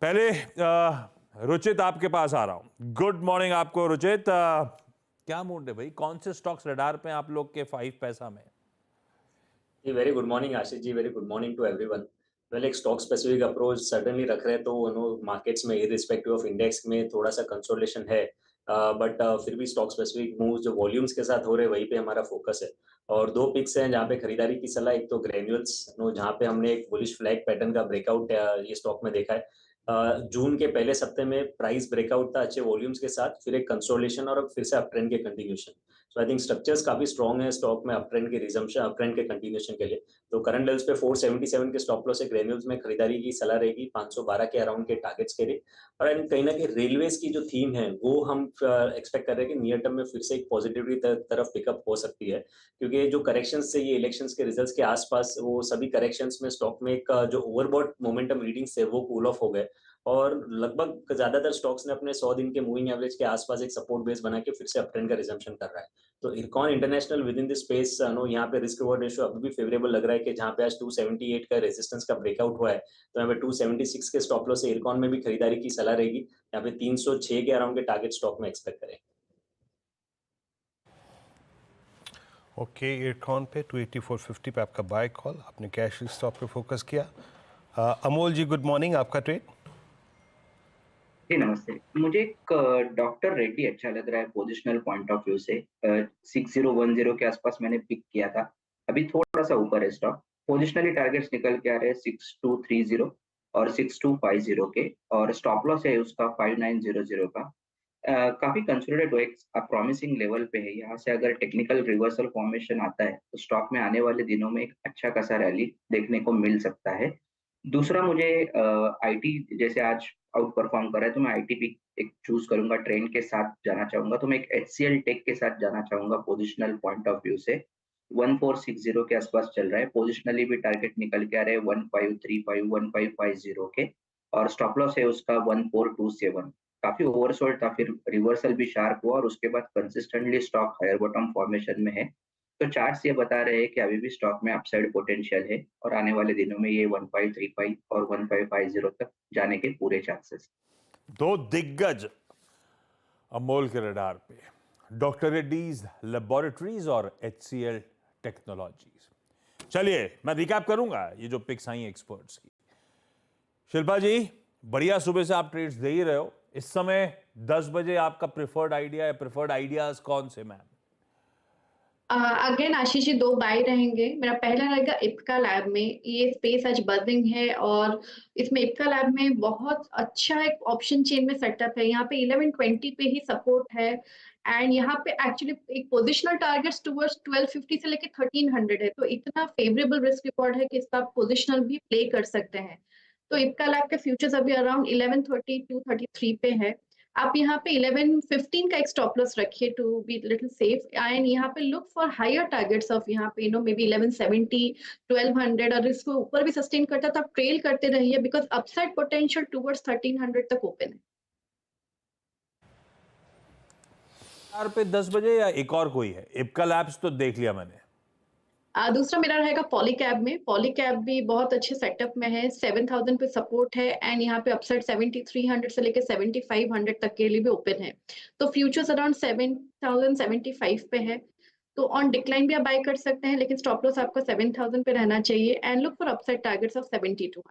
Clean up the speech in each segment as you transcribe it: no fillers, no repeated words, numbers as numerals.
पहले रुचित आपके पास आ रहा हूं। गुड मॉर्निंग आपको रुचित। क्या मूड है भाई, कौन से स्टॉक्स रडार पे आप लोग के 5 पैसा में? जी very good morning Ashish ji, very good morning to everyone. पहले एक स्टॉक स्पेसिफिक अप्रोच सर्टेनली रख रहे हैं, तो मार्केट्स में इररिस्पेक्टिव ऑफ इंडेक्स में थोड़ा सा कंसोलिडेशन है, बट फिर भी स्टॉक स्पेसिफिक मूव्स जो वॉल्यूम्स के साथ हो रहे हैं वहीं पे हमारा फोकस है। और दो पिक्स हैं जहाँ पे खरीदारी की सलाह, एक तो ग्रेन्यूल्स जहाँ पे हमने एक बुलिश फ्लैग पैटर्न का ब्रेकआउट ये स्टॉक में देखा है। जून के पहले सप्ते में प्राइस ब्रेकआउट था अच्छे वॉल्यूम्स के साथ, फिर एक कंसोलिडेशन और फिर से अप ट्रेंड के continuation. So I think structures काफी स्ट्रॉन्ग है स्टॉक में, अप ट्रेंड के रिजम्पशन, अप ट्रेंड के कंटिन्यूशन के लिए। तो करंट लेवल्स पे 477 के स्टॉप लॉस है, ग्रेन्यूल्स में खरीदारी की सलाह रहेगी 512 के अराउंड के टारगेट्स के लिए। और कहीं ना कहीं रेलवेज की जो थीम है वो हम एक्सपेक्ट कर रहे हैं कि नियर टर्म में फिर से एक पॉजिटिविटी तरफ पिकअप हो सकती है, क्योंकि जो करेक्शंस से ये इलेक्शंस के रिजल्ट्स के आसपास वो सभी करेक्शंस में स्टॉक में एक जो ओवरबॉट मोमेंटम रीडिंग्स है वो कूल ऑफ हो गए। और लगभग ज्यादातर स्टॉक्स ने अपने 100 दिन के मूविंग एवरेज के आसपास एक सपोर्ट बेस बना के फिर से अप ट्रेंड का रिजम्पशन कर रहा है। तो Ircon International within the space no, यहाँ पे रिस्क रिवॉर्ड रेशियो अभी भी फेवरेबल लग रहा है कि जहाँ पे आज 278 का रेजिस्टेंस का ब्रेकआउट हुआ है, तो यहाँ पे 276 के स्टॉप लॉस से इरकॉन में भी खरीदारी की सलाह रहेगी। यहाँ पे 306 के अराउंड के टारगेट स्टॉक में एक्सपेक्ट करें। ओके, इरकॉन पे 284.50 पे आपका बाय कॉल, आपने कैश स्टॉक पे फोकस किया। अमोल जी गुड मॉर्निंग, आपका ट्रेड? जी नमस्ते। मुझे एक डॉक्टर रेड्डी अच्छा लग रहा है पोजिशनल पॉइंट ऑफ व्यू से। 6010 के आसपास मैंने पिक किया था, अभी थोड़ा सा ऊपर है स्टॉक। पोजिशनली टारगेट्स निकल के आ रहे हैं 6230 और 6250 के, और स्टॉप लॉस है उसका 5900 का। काफी कंसोलिडेट एक प्रॉमिसिंग लेवल पे है। यहाँ से अगर टेक्निकल रिवर्सल फॉर्मेशन आता है तो स्टॉक में आने वाले दिनों में एक अच्छा खासा रैली देखने को मिल सकता है। दूसरा, मुझे आईटी जैसे आज आउट परफॉर्म कर रहा है, तो मैं आईटी भी एक चूज करूंगा, ट्रेंड के साथ जाना चाहूंगा। तो मैं एक एचसीएल टेक के साथ जाना चाहूंगा पोजिशनल पॉइंट ऑफ व्यू से। 1460 के आसपास चल रहा है, पोजिशनली भी टारगेट निकल के आ रहे हैं 1535 1550 के, और स्टॉप लॉस है उसका 1427। काफी ओवरसोल्ड था, फिर रिवर्सल भी शार्प हुआ और उसके बाद consistently stock higher bottom formation में है। तो चार्ट्स ये बता रहे हैं कि अभी भी स्टॉक में अपसाइड पोटेंशियल है और आने वाले दिनों में ये 1535 और 1550 तक जाने के पूरे चांसेस। दो दिग्गज अमोल के रडार पे, डॉक्टर रेड्डीज लेबोरेटरीज और एचसीएल टेक्नोलॉजीज। चलिए मैं रिकैप करूंगा ये जो पिक्स आई एक्सपर्ट्स की। शिल्पा जी, बढ़िया सुबह से आप ट्रेड्स दे ही रहे हो। इस समय 10 बजे आपका प्रिफर्ड आइडिया या प्रिफर्ड आइडियाज कौन से ma'am? Again Ashish ji, 2 bye रहेंगे। मेरा पहला रहेगा इप्का लैब में। ये स्पेस आज बजिंग है और इसमें इप्का लैब में बहुत अच्छा एक ऑप्शन चेन में सेटअप है। यहाँ पे 1120 पे ही सपोर्ट है एंड यहाँ पे एक्चुअली एक पोजिशनल टारगेट्स टुवर्ड्स 1250 से लेके 1300 है। तो इतना फेवरेबल रिस्क रिवॉर्ड है कि इसका आप पोजिशनल भी प्ले कर सकते हैं। तो इप्का लैब के फ्यूचर्स अभी अराउंड 1130 टू 33 पे है। आप यहाँ पे 1115 का एक स्टॉप लॉस रखिए to be little safe and यहाँ पे look for higher targets of यहाँ पे मे बी 1170 1200, और इसको ऊपर भी सस्टेन करता है तो आप ट्रेल करते रहिए बिकॉज अपसाइड पोटेंशियल टुवर्ड्स 1300 तक ओपन है। यार पे 10 बजे या एक और कोई है? इप्का लैब्स तो देख लिया मैंने। दूसरा मेरा रहेगा पॉलीकैब में। पॉलीकैब भी बहुत अच्छे सेटअप में है, 7000 पे सपोर्ट है एंड यहाँ पे अपसाइड 7300 से लेके 7500 तक के लिए भी ओपन है। तो फ्यूचर्स अराउंड 7075 पे है। तो ऑन डिक्लाइन भी आप बाय कर सकते हैं, लेकिन स्टॉप लॉस आपका 7000 पे रहना चाहिए and look for upside targets of 7200।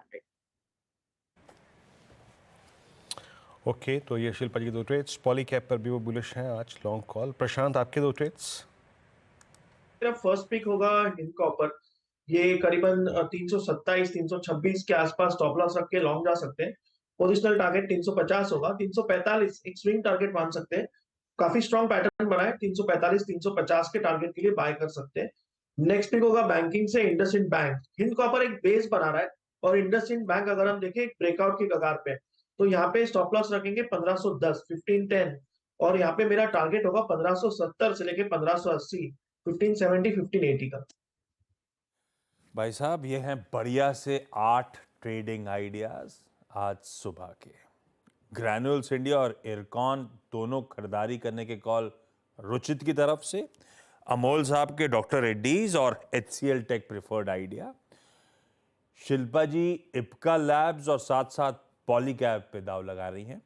Okay, तो ये शिल्पा जी के दो ट्रेड्स। पॉलीकैब पर भी वो बुलिश हैं, आज लॉन्ग कॉल। प्रशांत, आपके दो ट्रेड्स? मेरा फर्स्ट पिक होगा हिंद कॉपर। ये करीबन 327 326 के आसपास स्टॉप लॉस रख के लॉन्ग जा सकते हैं। पोजिशनल टारगेट 350 होगा, 345 एक स्विंग टारगेट मान सकते हैं। काफी स्ट्रॉन्ग पैटर्न बना है, 345 350 के टारगेट के लिए बाय कर सकते हैं। नेक्स्ट पिक होगा बैंकिंग से इंडसइंड बैंक। हिंद कॉपर एक बेस बना रहा है और इंडसइंड बैंक अगर हम देखें एक ब्रेकआउट की कगार पे, तो यहाँ पे स्टॉप लॉस रखेंगे 1510 1510, और यहाँ पे मेरा टारगेट होगा 1570 से लेके 1580, 1570 1580 का। भाई साहब, ये हैं बढ़िया से 8 ट्रेडिंग आइडियाज आज सुबह के। ग्रैन्यूल्स इंडिया और इरकॉन दोनों खरीदारी करने के कॉल रुचित की तरफ से, अमोल साहब के डॉक्टर रेड्डीज और HCL tech preferred idea, Shilpa ji Ipca labs और साथ साथ पॉलीकैब पे दाव लगा रही हैं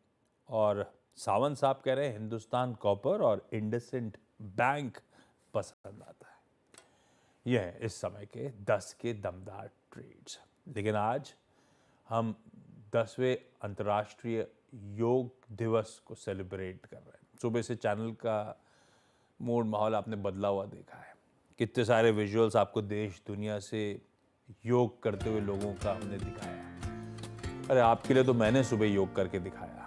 और सावंत साहब कह रहे हैं हिंदुस्तान कॉपर और इंडसइंड बैंक पसंद आता है। यह है इस समय के 10 के दमदार ट्रेड्स। लेकिन आज हम 10वें अंतर्राष्ट्रीय योग दिवस को सेलिब्रेट कर रहे हैं। सुबह से चैनल का मूड माहौल आपने बदला हुआ देखा है। कितने सारे विजुअल्स आपको देश दुनिया से योग करते हुए लोगों का हमने दिखाया है। अरे आपके लिए तो मैंने सुबह योग करके दिखाया।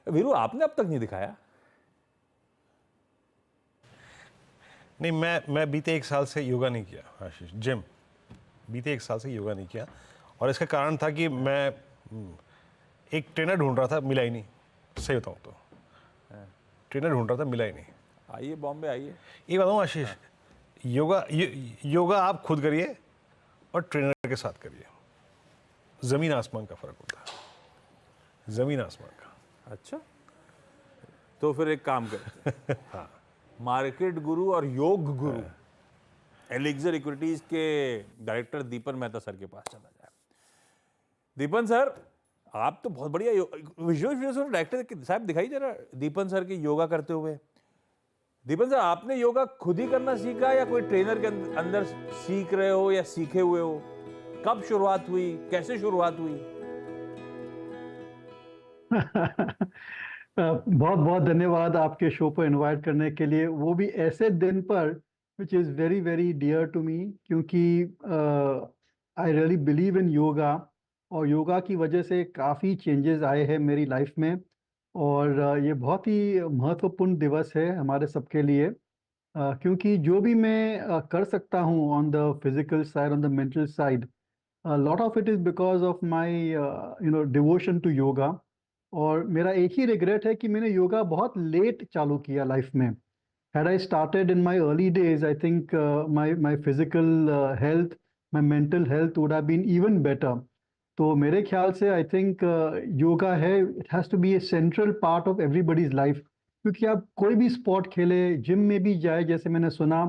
वीरू आपने अब तक नहीं दिखाया? नहीं, मैं बीते 1 साल से योगा नहीं किया आशीष। जिम बीते 1 साल से योगा नहीं किया और इसका कारण था कि मैं एक ट्रेनर ढूंढ रहा था, मिला ही नहीं। सही बताऊँ तो ट्रेनर ढूंढ रहा था, मिला ही नहीं। आइए बॉम्बे आइए। ये बताऊँ आशीष, योगा आप खुद करिए और ट्रेनर के साथ करिए, ज़मीन आसमान का फ़र्क होता है, ज़मीन आसमान का। अच्छा, तो फिर एक काम करते हैं। हाँ, मार्केट गुरु और योग गुरु एलिक्सर इक्विटीज के डायरेक्टर दीपन मेहता सर के पास चला जाए। दीपन सर, आप तो बहुत बढ़िया विजुअल डायरेक्टर साहब, दिखाई जरा दीपन सर के योगा करते हुए। दीपन सर, आपने योगा खुद ही करना सीखा या कोई ट्रेनर के अंदर सीख रहे हो या सीखे हुए हो? कब शुरुआत हुई, कैसे शुरुआत हुई? बहुत बहुत धन्यवाद आपके शो पर इनवाइट करने के लिए, वो भी ऐसे दिन पर which is very very dear to me, क्योंकि I really believe in yoga और योगा की वजह से काफ़ी चेंजेस आए हैं मेरी लाइफ में। और ये बहुत ही महत्वपूर्ण दिवस है हमारे सबके लिए, क्योंकि जो भी मैं कर सकता हूँ on the physical side, on the mental side, lot of it is because of my devotion to yoga. और मेरा एक ही रिग्रेट है कि मैंने योगा बहुत लेट चालू किया लाइफ में। Had I started in my early days, I think my physical health, my mental health would have been even better. तो मेरे ख्याल से I think योगा है, it has to be a central part of everybody's life. क्योंकि आप कोई भी sport खेले, जिम में भी जाए, जैसे मैंने सुना,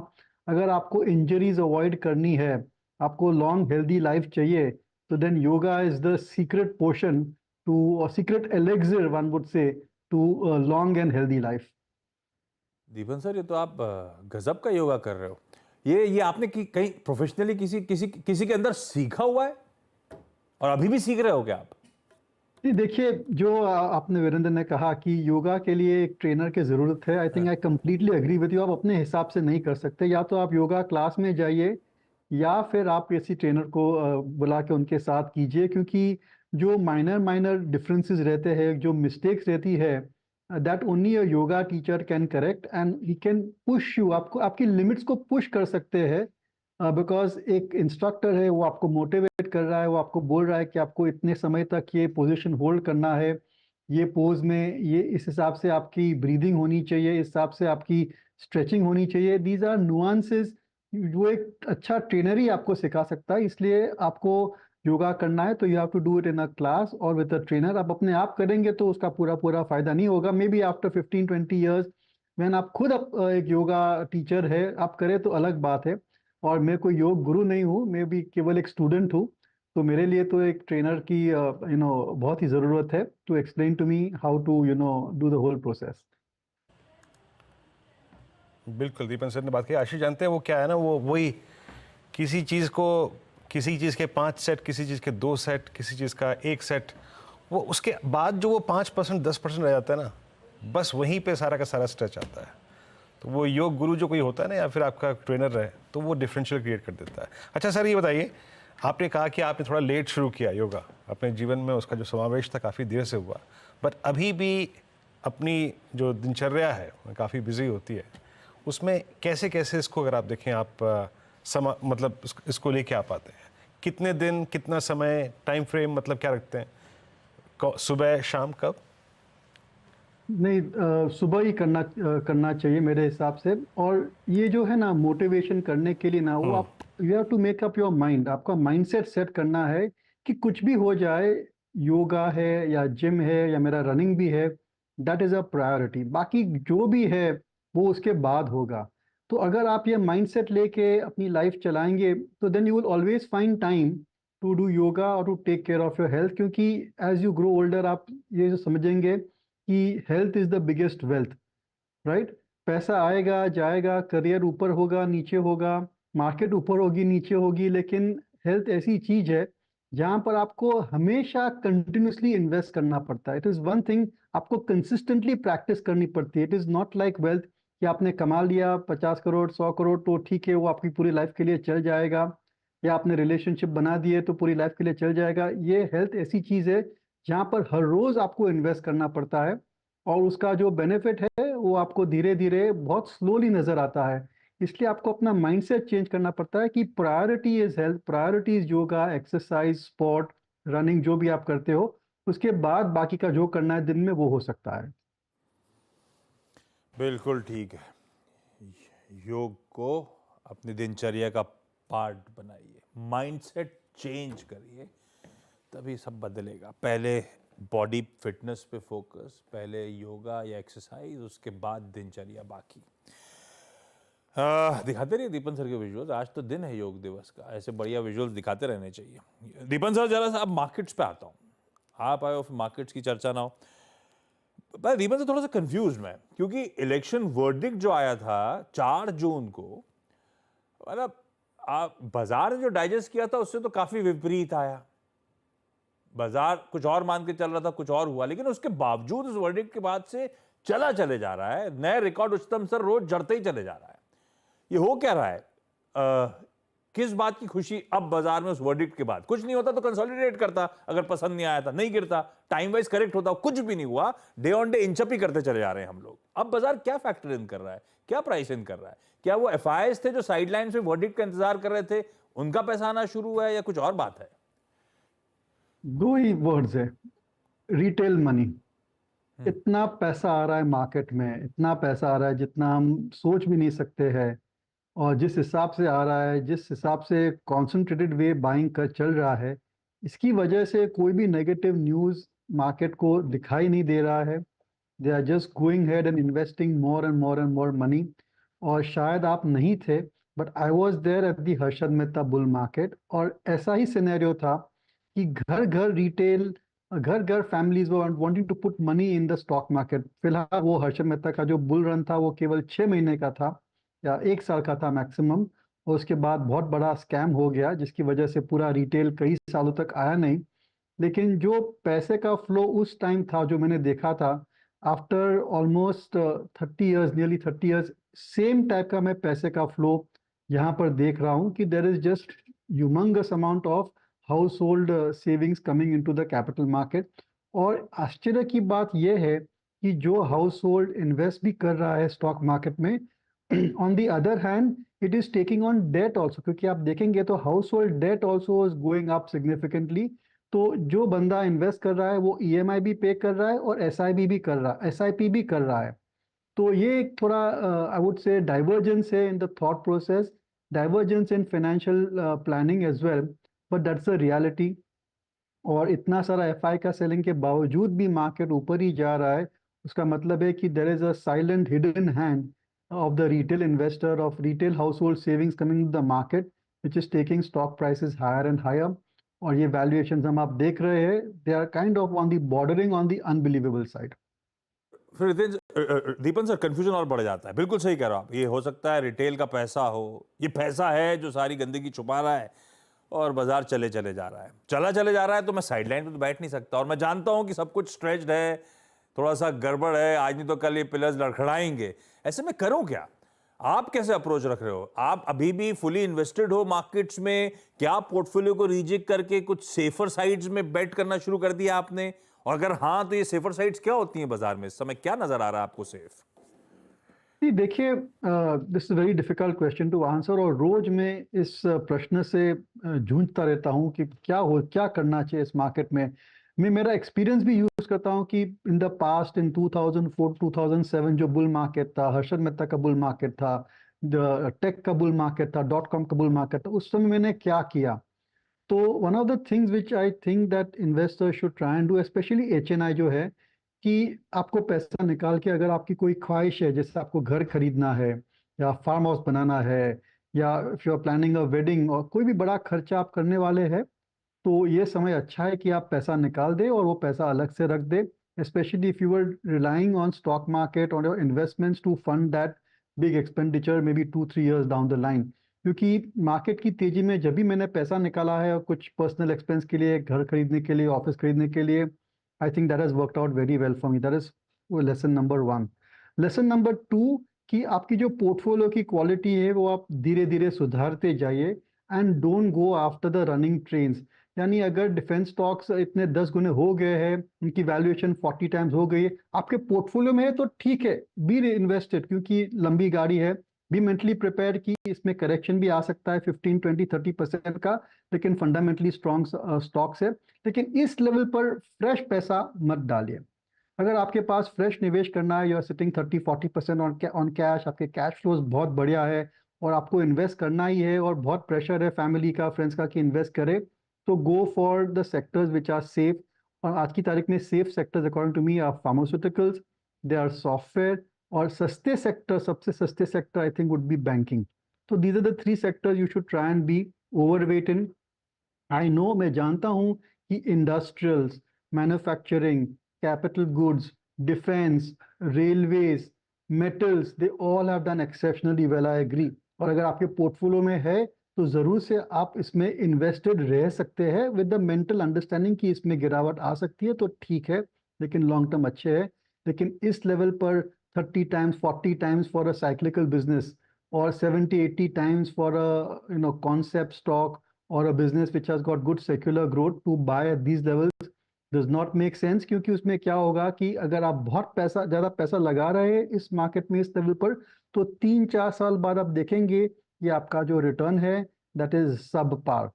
अगर आपको इंजरीज अवॉइड करनी है, आपको लॉन्ग हेल्दी लाइफ चाहिए, तो then yoga is the secret portion to, secret elixir one would say, to long and healthy life. Deepan sir, ये तो आप गजब का योगा कर रहे हो। ये आपने कहीं प्रोफेशनली किसी के अंदर सीखा हुआ है और अभी भी सीख रहे हो क्या आप? जी देखिए, जो आपने वीरेंद्र ने कहा कि योगा के लिए एक ट्रेनर की ज़रूरत है, I think I completely agree with you. आप अपने हिसाब से नहीं कर सकते, या तो आप योगा क्लास में जाइए या फिर आप किसी ट्रेनर को बुला के उनके साथ कीजिए, क्योंकि जो माइनर डिफरेंसेस रहते हैं, जो मिस्टेक्स रहती है, that only a yoga teacher can correct and he can push you, आपको आपकी लिमिट्स को पुश कर सकते हैं, बिकॉज एक इंस्ट्रक्टर है, वो आपको मोटिवेट कर रहा है, वो आपको बोल रहा है कि आपको इतने समय तक ये पोजीशन होल्ड करना है, ये पोज में, ये इस हिसाब से आपकी ब्रीदिंग होनी चाहिए, इस हिसाब से आपकी स्ट्रेचिंग होनी चाहिए। दीज आर नुआंसेस जो एक अच्छा ट्रेनर ही आपको सिखा सकता है। इसलिए आपको योगा करना है तो you have to do it in a class और विद अ ट्रेनर। आप अपने आप करेंगे तो उसका पूरा फायदा नहीं होगा। May be after 15-20 years when आप खुद एक योगा टीचर है, आप करें तो अलग बात है। और मैं कोई योग गुरु नहीं हूँ, मैं भी केवल एक स्टूडेंट हूँ, तो मेरे लिए तो एक ट्रेनर की बहुत ही ज़रूरत है to explain to me how to do the whole process. बिल्कुल, दीपन सर ने बात की। आशीष जानते हैं वो क्या है ना, वो वही किसी चीज़ के 5 सेट, किसी चीज़ के 2 सेट, किसी चीज़ का 1 सेट, वो उसके बाद जो वो 5% 10% रह जाता है ना, बस वहीं पे सारा का सारा स्ट्रेच आता है। तो वो योग गुरु जो कोई होता है ना, या फिर आपका ट्रेनर रहे, तो वो डिफरेंशियल क्रिएट कर देता है। अच्छा सर, ये बताइए, आपने कहा कि आपने थोड़ा लेट शुरू किया योगा अपने जीवन में, उसका जो समावेश था काफ़ी देर से हुआ, बट अभी भी अपनी जो दिनचर्या है काफ़ी बिजी होती है, उसमें कैसे कैसे इसको अगर आप देखें, आप मतलब इसको लेके आप आते हैं, कितने दिन, कितना समय, टाइम फ्रेम मतलब क्या रखते हैं, सुबह शाम कब? नहीं, सुबह ही करना चाहिए मेरे हिसाब से। और ये जो है ना, मोटिवेशन करने के लिए ना, वो आप you have to make up your mind. आपका माइंडसेट सेट करना है कि कुछ भी हो जाए, योगा है या जिम है या मेरा रनिंग भी है, दैट इज़ अ प्रायोरिटी। बाकी जो भी है वो उसके बाद होगा। तो अगर आप ये माइंडसेट लेके अपनी लाइफ चलाएंगे तो then you will always find time to do yoga और to take care of your health, क्योंकि एज यू ग्रो ओल्डर आप ये जो समझेंगे कि health is the biggest wealth, right? पैसा आएगा जाएगा, करियर ऊपर होगा नीचे होगा, मार्केट ऊपर होगी नीचे होगी, लेकिन हेल्थ ऐसी चीज है जहां पर आपको हमेशा कंटिन्यूसली इन्वेस्ट करना पड़ता है। इट इज वन थिंग, आपको कंसिस्टेंटली प्रैक्टिस करनी पड़ती है। It is not like wealth कि आपने कमा लिया 50 करोड़ 100 करोड़ तो ठीक है वो आपकी पूरी लाइफ के लिए चल जाएगा, या आपने रिलेशनशिप बना दिए तो पूरी लाइफ के लिए चल जाएगा। ये हेल्थ ऐसी चीज है जहां पर हर रोज आपको इन्वेस्ट करना पड़ता है, और उसका जो बेनिफिट है वो आपको धीरे धीरे बहुत स्लोली नजर आता है। इसलिए आपको अपना माइंडसेट चेंज करना पड़ता है कि priority is health, priority is yoga, exercise, sport, running, जो भी आप करते हो, उसके बाद बाकी का जो करना है दिन में वो हो सकता है। बिल्कुल ठीक है। योग को अपनी दिनचर्या का पार्ट बनाइए, माइंडसेट चेंज करिए, तभी सब बदलेगा। पहले बॉडी फिटनेस पे फोकस, पहले योगा या एक्सरसाइज, उसके बाद दिनचर्या बाकी। दिखाते रहिए दीपन सर के विजुअल्स। आज तो दिन है योग दिवस का, ऐसे बढ़िया विजुअल्स दिखाते रहने चाहिए। दीपन सर जरा सा अब मार्केट्स पे आता हूँ, आप आए हो फिर मार्केट्स की चर्चा ना हो। भाई दीपन से थोड़ा सा कंफ्यूज मैं, क्योंकि इलेक्शन वर्डिक्ट जो आया था 4 जून को, मतलब आप बाजार ने जो डाइजेस्ट किया था उससे तो काफी विपरीत आया। बाजार कुछ और मान के चल रहा था, कुछ और हुआ, लेकिन उसके बावजूद इस वर्डिक्ट के बाद से चले जा रहा है, नए रिकॉर्ड उच्चतम स्तर रोज जड़ते ही चले जा रहा है। ये हो क्या रहा है? किस बात की खुशी अब बाजार में उस वर्डिक्ट के बाद? कुछ नहीं होता तो कंसोलिडेट करता, अगर पसंद नहीं आया था नहीं गिरता, टाइम वाइज करेक्ट होता, कुछ भी नहीं हुआ, डे ऑन डे इंचअप ही करते चले जा रहे हैं हम लोग। अब बाजार क्या फैक्टर इन कर रहा है, क्या प्राइस इन कर रहा है? क्या वो एफआईआईज थे जो साइडलाइंस में वर्डिक्ट का इंतजार कर रहे थे, उनका पैसा आना शुरू हुआ है, या कुछ और बात है? दो ही वर्ड्स है, रिटेल मनी। इतना पैसा आ रहा है मार्केट में, इतना पैसा आ रहा है जितना हम सोच भी नहीं सकते हैं, और जिस हिसाब से आ रहा है, जिस हिसाब से कॉन्सेंट्रेटेड वे बाइंग कर चल रहा है, इसकी वजह से कोई भी नेगेटिव न्यूज़ मार्केट को दिखाई नहीं दे रहा है। They are just going head and investing more and more and more money. और शायद आप नहीं थे, but I was there at the Harshad Mehta bull market, और ऐसा ही सिनेरियो था कि घर घर रिटेल, घर घर families wanting to put money in the stock market. फिलहाल वो हर्षद मेहता का जो बुल रन था वो केवल 6 महीने का था या 1 साल का था मैक्सिमम, और उसके बाद बहुत बड़ा स्कैम हो गया जिसकी वजह से पूरा रिटेल कई सालों तक आया नहीं। लेकिन जो पैसे का फ्लो उस टाइम था जो मैंने देखा था, after almost 30 years, nearly 30 years, same type का मैं पैसे का फ्लो यहाँ पर देख रहा हूँ कि there is just humongous amount of house hold savings coming into the capital market. और आश्चर्य की बात यह है कि जो हाउस होल्ड इन्वेस्ट भी कर रहा है स्टॉक मार्केट में, on the other hand it is taking on debt also, क्योंकि आप देखेंगे तो household debt also is going up significantly. तो जो बंदा इन्वेस्ट कर रहा है वो ईएमआई भी पे कर रहा है और एसआईपी भी कर रहा है। तो ये एक थोड़ा आई वुड से डाइवर्जेंस है in the thought process, divergence in financial planning as well, but that's a reality. और इतना सारा एफआई का सेलिंग के बावजूद भी मार्केट ऊपर ही जा रहा है, उसका मतलब है कि there is a silent hidden hand of the retail investor, of retail household savings coming to the market, which is taking stock prices higher and higher. और ये valuations हम आप देख रहे हैं, they are kind of on the bordering on the unbelievable side. फिर दीपन sir confusion और बढ़ जाता है। बिल्कुल सही कह रहे हो आप, ये हो सकता है रिटेल का पैसा हो, ये पैसा है जो सारी गंदगी छुपा रहा है, और बाजार चले जा रहा है, चले जा रहा है, तो मैं साइडलाइन पे तो बैठ नहीं सकता। और मैं जानता हूं कि सब कुछ स्ट्रेच्ड है, थोड़ा सा गड़बड़ है, आज नहीं तो कल ये पिलर्स लड़खड़ाएंगे, ऐसे में करूं क्या? आप कैसे अप्रोच रख रहे हो? आप अभी भी फुली इन्वेस्टेड हो मार्केट्स में? क्या पोर्टफोलियो को रीजेक्ट करके कुछ सेफर साइड्स में बेट करना शुरू कर दिया आपने? और अगर हाँ, तो ये सेफर साइड्स क्या होती हैं बाजार में इस समय? क्या नजर आ रहा है आपको सेफ? जी देखिए, this is very difficult question to answer, और रोज मैं इस प्रश्न से जूझता रहता हूँ कि क्या करना चाहिए इस मार्केट में। मैं मेरा एक्सपीरियंस भी यूज करता हूँ कि इन द पास्ट, इन 2004 2007 जो बुल मार्केट था, हर्षद मेहता का बुल मार्केट था, टेक का बुल मार्केट था, .com का बुल मार्केट था, उस समय मैंने क्या किया। तो one of the things which I think that investors should try and do, specially HNI जो है, कि आपको पैसा निकाल के, अगर आपकी कोई ख्वाहिश है, जैसे आपको घर खरीदना है या फार्म हाउस बनाना है, या if you are planning a wedding और कोई भी बड़ा खर्चा आप करने वाले हैं, तो ये समय अच्छा है कि आप पैसा निकाल दें और वो पैसा अलग से रख दें, especially if you were relying on stock market or your investments to fund that big expenditure maybe 2-3 years down the line. क्योंकि मार्केट की तेजी में जब भी मैंने पैसा निकाला है कुछ पर्सनल एक्सपेंस के लिए, घर खरीदने के लिए, ऑफिस खरीदने के लिए, I think that has worked out very well for me. That is lesson number 1. Lesson number 2 कि आपकी जो पोर्टफोलियो की क्वालिटी है वो आप धीरे धीरे सुधारते जाइए and don't go after the running trains. यानी अगर डिफेंस स्टॉक्स इतने 10 गुने हो गए हैं, उनकी वैल्यूएशन 40 टाइम्स हो गई है, आपके पोर्टफोलियो में है तो ठीक है, बी इन्वेस्टेड, क्योंकि लंबी गाड़ी है. बी मेंटली प्रिपेयर कि इसमें करेक्शन भी आ सकता है 15, 20, 30% का, लेकिन फंडामेंटली स्ट्रॉन्ग स्टॉक्स है. लेकिन इस लेवल पर फ्रेश पैसा मत डालिए. अगर आपके पास फ्रेश निवेश करना है, you are sitting 30-40% on cash, आपके कैश फ्लोज बहुत बढ़िया है और आपको इन्वेस्ट करना ही है और बहुत प्रेशर है फैमिली का, फ्रेंड्स का कि इन्वेस्ट करे, तो go for the sectors which are safe. और आज की तारीख में safe sectors according to me are pharmaceuticals, they are software, और सस्ते सेक्टर, सबसे सस्ते sector I think would be banking. तो these are the 3 sectors you should try and be overweight in. I know, मैं जानता हूँ कि industrials, manufacturing, capital goods, defence, railways, metals, they all have done exceptionally well, I agree. और अगर आपके portfolio में है तो ज़रूर से आप इसमें इन्वेस्टेड रह सकते हैं विद द मेंटल अंडरस्टैंडिंग कि इसमें गिरावट आ सकती है, तो ठीक है, लेकिन लॉन्ग टर्म अच्छे है. लेकिन इस लेवल पर 30 times 40 times for a cyclical business और 70-80 times for a concept stock or a business which has got good secular growth to buy at these levels does not make sense. क्योंकि उसमें क्या होगा कि अगर आप बहुत ज़्यादा पैसा लगा रहे हैं इस मार्केट में इस लेवल पर, तो 3-4 साल बाद आप देखेंगे कि आपका जो रिटर्न है दैट इज सब पार.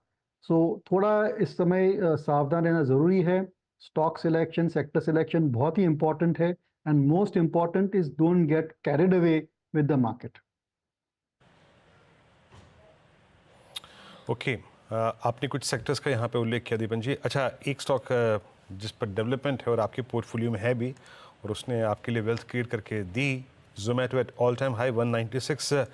सो थोड़ा इस समय सावधान रहना ज़रूरी है. स्टॉक सिलेक्शन, सेक्टर सिलेक्शन बहुत ही इंपॉर्टेंट है, and most important is don't get carried away with the market. Okay, आपने कुछ सेक्टर्स का यहाँ पे उल्लेख किया दीपन जी. अच्छा, एक स्टॉक जिस पर डेवलपमेंट है और आपके पोर्टफोलियो में है भी, और उसने आपके लिए वेल्थ क्रिएट करके दी, Zomato at all time high 196.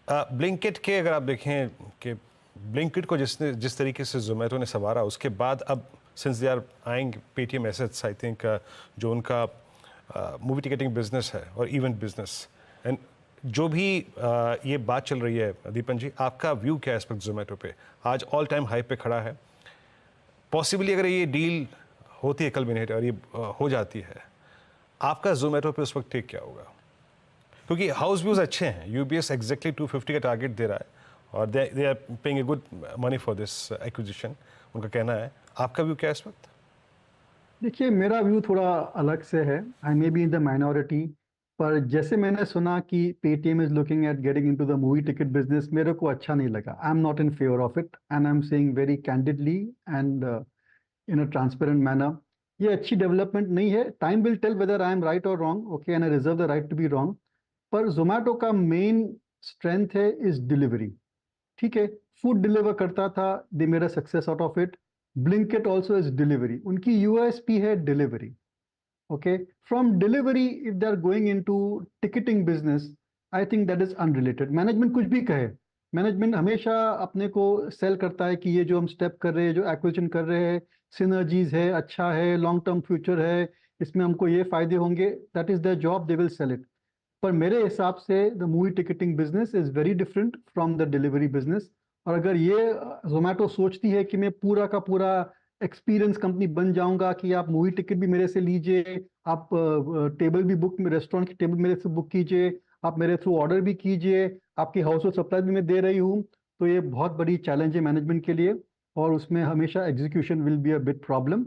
Blinkit के अगर आप देखें कि ब्लिंकिट को जिस तरीके से जोमेटो ने संवारा, उसके बाद अब since they are eyeing Paytm assets, I think जो उनका मूवी टिकटिंग बिजनेस है और इवेंट बिजनेस, एंड जो भी ये बात चल रही है, दीपन जी आपका व्यू क्या है इस वक्त जोमेटो पे? आज ऑल टाइम हाई पे खड़ा है. पॉसिबली अगर ये डील होती है कल मिनट और ये हो जाती है, आपका जोमेटो पे उस वक्त टेक क्या होगा? क्योंकि हाउस व्यूज अच्छे हैं, यूबीएस एग्जैक्टली 250 का टारगेट दे रहा है और they are paying a good money for this acquisition, उनका कहना है. आपका व्यू क्या है इस वक्त? देखिए, मेरा व्यू थोड़ा अलग से है. I may be in the minority, पर जैसे मैंने सुना कि Paytm is looking at getting into the movie ticket business, मेरे को अच्छा नहीं लगा. I am not in favour of it and I am saying very candidly and in a transparent manner, ये अच्छी डेवलपमेंट नहीं है. Time will tell whether I am right और wrong, okay, and I reserve the right to be wrong. पर जोमेटो का main strength है is delivery. ठीक है, फूड डिलीवर करता था, they made a success out of it. Blinkit also is delivery, उनकी USP है delivery. Okay, from delivery, if they are going into ticketing business, I think that is unrelated. Management कुछ भी कहे, management हमेशा अपने को सेल करता है कि ये जो हम स्टेप कर रहे हैं, जो एक्विजिशन कर रहे हैं, सिनर्जीज है, अच्छा है, लॉन्ग टर्म फ्यूचर है, इसमें हमको ये फायदे होंगे, that is their job, they will sell it. पर मेरे हिसाब से the movie ticketing business is very different from the delivery business. और अगर ये जोमेटो सोचती है कि मैं पूरा का पूरा एक्सपीरियंस कंपनी बन जाऊंगा कि आप मूवी टिकट भी मेरे से लीजिए, आप टेबल भी बुक, रेस्टोरेंट की टेबल मेरे से बुक कीजिए, आप मेरे थ्रू ऑर्डर भी कीजिए, आपकी हाउस होल्ड सप्लाई भी मैं दे रही हूँ, तो ये बहुत बड़ी चैलेंज है मैनेजमेंट के लिए और उसमें हमेशा execution will be a big problem.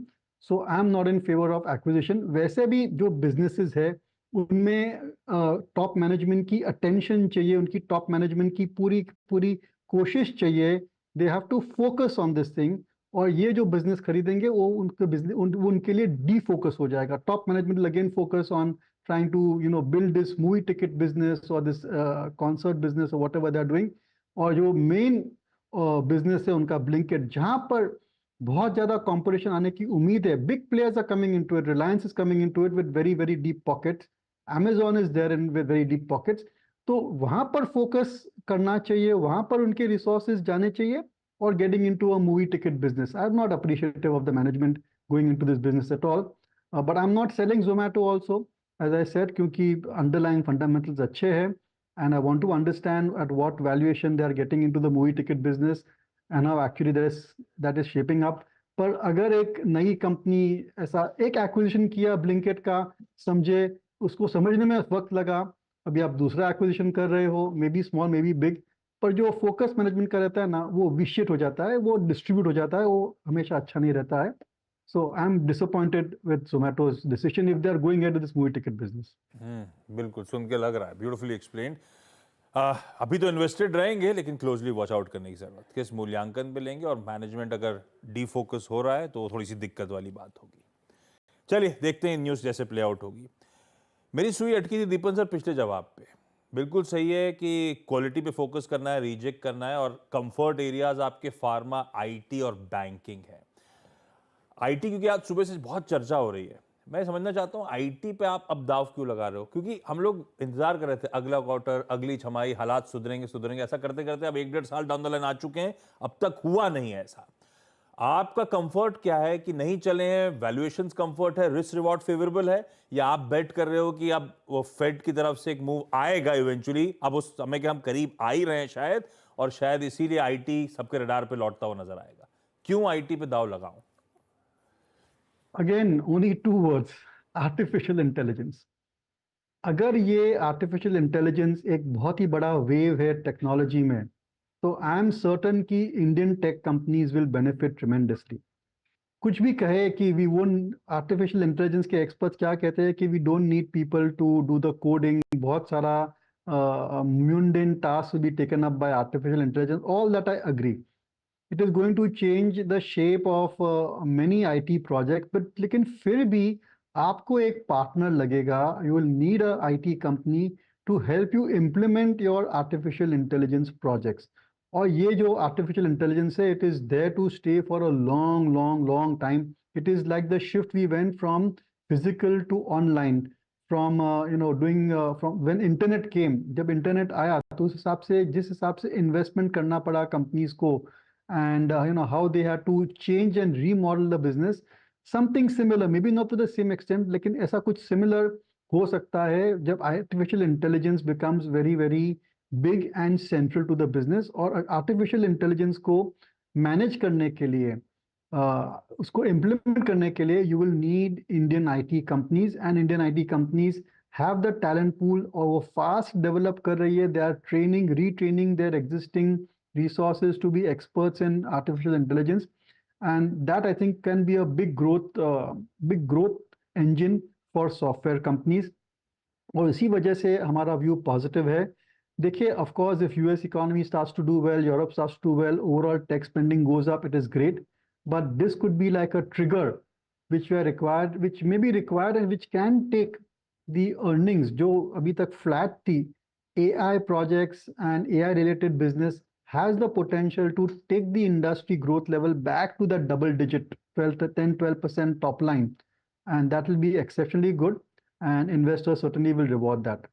So I am not in favour of acquisition. वैसे भी जो बिजनेसेस है उनमें टॉप मैनेजमेंट की अटेंशन चाहिए, उनकी टॉप मैनेजमेंट की पूरी पूरी कोशिश चाहिए. They have to focus on this thing. और ये जो बिजनेस खरीदेंगे वो उनके बिजनेस उनके लिए डीफोकस हो जाएगा. Top management will again focus on trying to build this movie ticket business और दिस कॉन्सर्ट बिजनेस और व्हाटएवर दे आर डूइंग. और जो मेन बिजनेस है उनका ब्लिंकिट, जहां पर बहुत ज्यादा कंपटीशन आने की उम्मीद है, big players are coming into it, Reliance is coming into it with very very deep pockets, Amazon is there in with very deep pockets. तो वहां पर फोकस करना चाहिए, वहां पर उनके रिसोर्सेज जाने चाहिए. or getting into a movie ticket business. I'm not appreciative of the management going into this business at all. But I'm not selling Zomato also, as I said, क्योंकि underlying fundamentals अच्छे हैं, and I want to understand at what valuation they are getting into the movie ticket business and how actually that is shaping up. पर अगर एक नई company ऐसा एक acquisition किया ब्लिंकिट का, समझे, उसको समझने में वक्त लगा, अभी आप दूसरा एक्विजिशन कर रहे हो, may be small may be big, पर जो फोकस मैनेजमेंट का रहता है ना, वो विशिट हो जाता है, वो डिस्ट्रीब्यूट हो जाता है, वो हमेशा अच्छा नहीं रहता है. So I'm disappointed with Zomato's decision if they are going into this movie ticket business. बिल्कुल सुन के लग रहा है, ब्यूटीफुली एक्सप्लेन्ड. अभी तो इन्वेस्टेड रहेंगे, लेकिन क्लोजली वॉच आउट करने की जरूरत. किस मूल्यांकन पे लेंगे, और मैनेजमेंट अगर डीफोकस हो रहा है तो थोड़ी सी दिक्कत वाली बात होगी. चलिए देखते हैं न्यूज़ जैसे प्ले आउट होगी. मेरी सुई अटकी थी दीपन सर पिछले जवाब पे. बिल्कुल सही है कि क्वालिटी पे फोकस करना है, रिजेक्ट करना है, और कंफर्ट एरियाज आपके फार्मा, आईटी और बैंकिंग है. आईटी क्योंकि आज सुबह से बहुत चर्चा हो रही है, मैं समझना चाहता हूँ आईटी पे आप अब दाव क्यों लगा रहे हो? क्योंकि हम लोग इंतजार कर रहे थे अगला क्वार्टर, अगली छमाही, हालात सुधरेंगे, ऐसा करते करते अब 1-1.5 साल डाउन द लाइन आ चुके हैं, अब तक हुआ नहीं है ऐसा. आपका कंफर्ट क्या है कि नहीं चले हैं? वैल्यूएशंस कंफर्ट है, रिस्क रिवॉर्ड फेवरेबल है, या आप बेट कर रहे हो कि अब वो फेड की तरफ से एक मूव आएगा इवेंचुअली, अब उस समय के हम करीब आ ही रहे हैं शायद, और शायद इसीलिए आईटी सबके रडार पे लौटता हुआ नजर आएगा. क्यों आईटी पे दाव लगाऊं? Again, only two words: artificial intelligence. अगर ये आर्टिफिशियल इंटेलिजेंस एक बहुत ही बड़ा वेव है टेक्नोलॉजी में, तो आई एम सर्टन कि Indian tech companies will benefit tremendously. कुछ भी कहे कि वी वोंट, आर्टिफिशियल इंटेलिजेंस के एक्सपर्ट्स क्या कहते हैं कि we don't need people to do the coding, बहुत सारा mundane task will be taken up by artificial intelligence. All that I agree. It is going to change the shape of many IT projects, but लेकिन फिर भी आपको एक partner लगेगा. You will need a IT company to help you implement your artificial intelligence projects. और ये जो artificial intelligence है, it is there to stay for a long time. It is like the shift we went from physical to online, from from when internet came. जब internet आया तो उस हिसाब से, जिस हिसाब से investment करना पड़ा companies को, and how they had to change and remodel the business, something similar, maybe not to the same extent, लेकिन ऐसा कुछ similar हो सकता है जब artificial intelligence becomes very big and central to the business. और artificial intelligence को manage करने के लिए, उसको implement करने के लिए, you will need Indian IT companies, and Indian IT companies have the talent pool, और वो fast develop कर रही है. They are retraining their existing resources to be experts in artificial intelligence, and that I think can be a big growth engine for software companies. और इसी वजह से हमारा व्यू पॉजिटिव है. देखिए, of course, if US economy starts to do well, Europe starts to do well, overall tech spending goes up, it is great, but this could be like a trigger which may be required and which can take the earnings जो अभी तक flat थी. AI projects and AI related business has the potential to take the industry growth level back to the double digit 10-12% top line, and that will be exceptionally good, and investors certainly will reward that.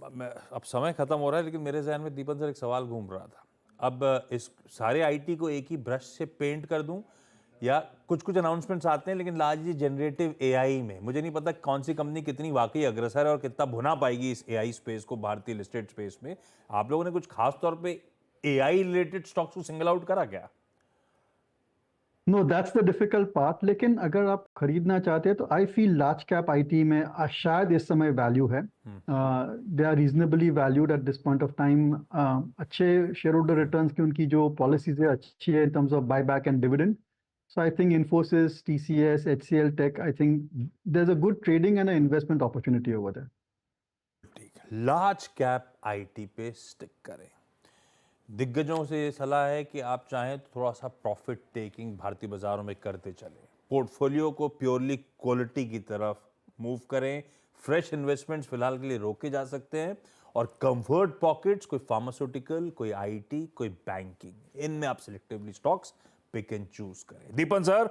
अब समय खत्म हो रहा है, लेकिन मेरे जहन में दीपन सर एक सवाल घूम रहा था. अब इस सारे आईटी को एक ही ब्रश से पेंट कर दूं, या कुछ अनाउंसमेंट्स आते हैं लेकिन लार्जली जनरेटिव एआई में, मुझे नहीं पता कौन सी कंपनी कितनी वाकई अग्रसर है और कितना भुना पाएगी इस एआई स्पेस को, भारतीय लिस्टेड स्पेस में. आप लोगों ने कुछ खास तौर पे एआई रिलेटेड स्टॉक्स को सिंगल आउट करा क्या? No, that's the difficult part. लेकिन अगर आप खरीदना चाहते हैं तो I feel large cap IT में शायद इस समय वैल्यू है. They are reasonably valued at this point of time. अच्छे शेयर होल्डर रिटर्न्स की उनकी जो पॉलिसीज है अच्छी है in terms of buy back and dividend. So I think Infosys, TCS, HCL Tech, I think there's a good trading and an investment opportunity over there. ठीक, large cap IT पे stick करें. दिग्गजों से ये सलाह है कि आप चाहें तो थोड़ा सा प्रॉफिट टेकिंग भारतीय बाजारों में करते चलें. पोर्टफोलियो को प्योरली क्वालिटी की तरफ मूव करें. फ्रेश इन्वेस्टमेंट्स फिलहाल के लिए रोके जा सकते हैं, और कंफर्ट पॉकेट्स, कोई फार्मास्यूटिकल, कोई आईटी, कोई बैंकिंग, इनमें आप selectively stocks pick and choose करें. Deepan sir,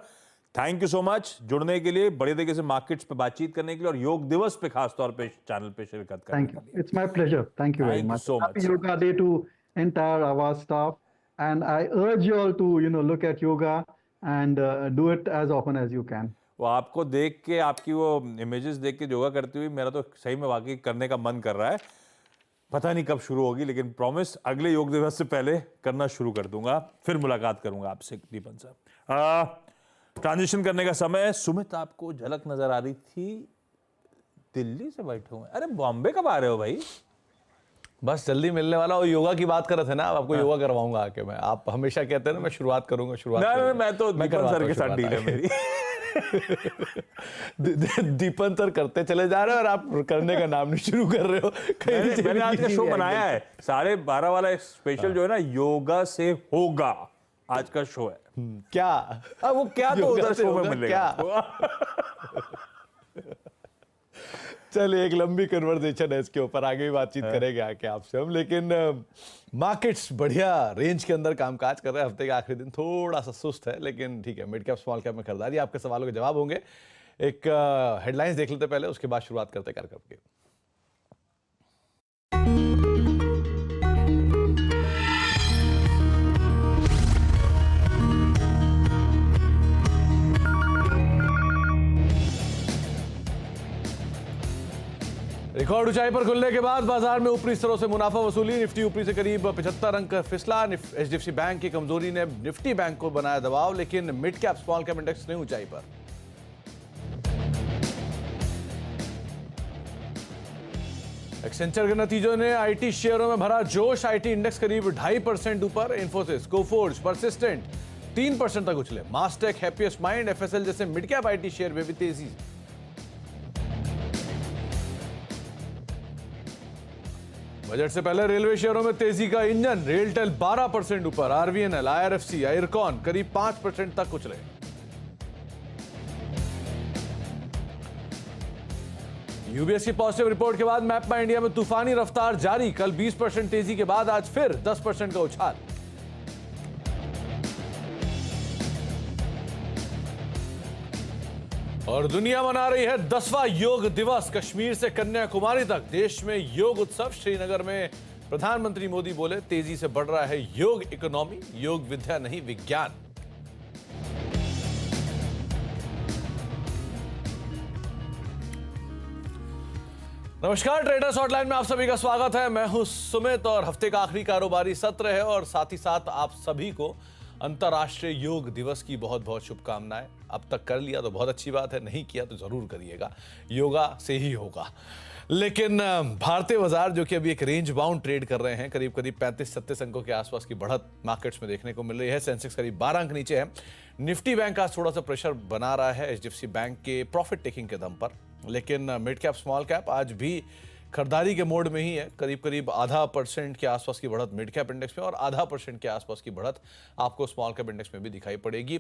thank you so much जुड़ने के लिए, बड़े तरीके से मार्केट्स पे बातचीत करने के लिए, और योग दिवस पे खास तौर पे चैनल पे शिरकत करने के लिए. Thank you. It's my pleasure. Thank you very Thank you much. so much, Happy sir. Yoga Day to entire Avaz staff, and I urge you all to, look at yoga and do it as often as you can. वो आपको देख के, आपकी वो images देख के योगा करती हुई मेरा तो सही में वाकई करने का मन कर रहा है। पता नहीं कब शुरू होगी, लेकिन प्रॉमिस अगले योग दिवस से पहले करना शुरू कर दूंगा। फिर मुलाकात करूंगा आपसे दीपन साहब। ट्रांजिशन करने का समय। सुमित, आपको झलक नजर आ रही थी, दिल्ली से बैठे हुए। अरे बॉम्बे कब आ रहे हो भाई? बस जल्दी मिलने वाला। और योगा की बात कर रहे थे ना, अब आपको योगा करवाऊंगा आके मैं। आप हमेशा कहते हैं ना मैं शुरुआत करूंगा। नहीं, मैं तो दीपन सर के साथ डील है मेरी। दीपन सर करते चले जा रहे हो और आप करने का नाम नहीं शुरू कर रहे हो। मैंने आज का शो बनाया है 12:30 वाला स्पेशल जो है ना, योगा से होगा, आज का शो है। क्या वो क्या तो उधर शो में मिलेगा। चलिए, एक लंबी कन्वर्सेशन है इसके ऊपर, आगे भी बातचीत करेंगे आके आपसे हम। लेकिन मार्केट्स बढ़िया रेंज के अंदर कामकाज कर रहे हैं। हफ्ते के आखिरी दिन थोड़ा सा सुस्त है, लेकिन ठीक है। मिड कैप स्मॉल कैप में खरीदारी, आपके सवालों के जवाब होंगे। एक हेडलाइंस देख लेते पहले, उसके बाद शुरुआत करते कार्यक्रम की। रिकॉर्ड ऊंचाई पर खुलने के बाद बाजार में ऊपरी स्तरों से मुनाफा वसूली। निफ्टी ऊपरी से करीब 75 अंक फिसला। एचडीएफसी बैंक की कमजोरी ने निफ्टी बैंक को बनाया दबाव, लेकिन mid cap small cap index ने ऊंचाई पर। एक्सेंचर के नतीजों ने आईटी शेयरों में भरा जोश। आईटी इंडेक्स करीब 2.5% ऊपर। इंफोसिस, कोफोर्ज, परसिस्टेंट 3% तक उछले। मास्टेक, हैप्पीएस्ट माइंड, एफएसएल जैसे मिड कैप आईटी शेयर में भी तेजी। बजट से पहले रेलवे शेयरों में तेजी का इंजन। रेलटेल 12% ऊपर। आरवीएनएल, आईआरएफसी, आयरकॉन करीब 5% तक उछले। यूबीएस की पॉजिटिव रिपोर्ट के बाद मैपमा इंडिया में तूफानी रफ्तार जारी। कल 20% तेजी के बाद आज फिर 10% का उछाल। और दुनिया मना रही है 10वां योग दिवस। कश्मीर से कन्याकुमारी तक देश में योग उत्सव। श्रीनगर में प्रधानमंत्री मोदी बोले, तेजी से बढ़ रहा है योग इकोनॉमी, योग विद्या नहीं विज्ञान। नमस्कार, ट्रेडर्स हॉटलाइन में आप सभी का स्वागत है। मैं हूं सुमित और हफ्ते का आखिरी कारोबारी सत्र है और साथ ही साथ आप सभी को अंतर्राष्ट्रीय योग दिवस की बहुत बहुत शुभकामनाएं। अब तक कर लिया तो बहुत अच्छी बात है, नहीं किया तो जरूर करिएगा, योगा से ही होगा। लेकिन भारतीय बाजार जो कि अभी एक रेंज बाउंड ट्रेड कर रहे हैं, करीब 35-37 अंकों के आसपास की बढ़त मार्केट्स में देखने को मिल रही है। सेंसेक्स करीब 12 अंक नीचे है। निफ्टी बैंक आज थोड़ा सा प्रेशर बना रहा है एचडीएफसी बैंक के प्रॉफिट टेकिंग के दम पर। लेकिन मिड कैप स्मॉल कैप आज भी खरीदारी के मोड में ही है। करीब 0.5% के आसपास की बढ़त मिड कैप इंडेक्स में और 0.5% के आसपास की बढ़त आपको स्मॉल कैप इंडेक्स में भी दिखाई पड़ेगी।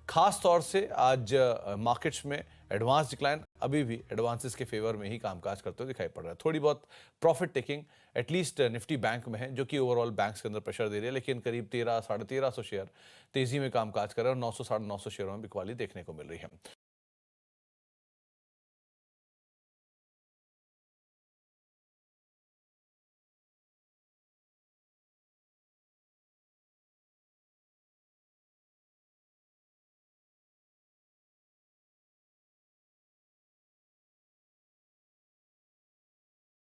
खास तौर से आज मार्केट्स में एडवांस डिक्लाइन अभी भी एडवांसेस के फेवर में ही कामकाज करते हुए दिखाई पड़ रहा है। थोड़ी बहुत profit taking at least Nifty bank में है, जो कि ओवरऑल बैंक्स के अंदर प्रेशर दे रही है। लेकिन करीब 1300-1350 शेयर तेजी में कामकाज कर रहे हैं और 900-950 शेयरों में बिकवाली देखने को मिल रही है।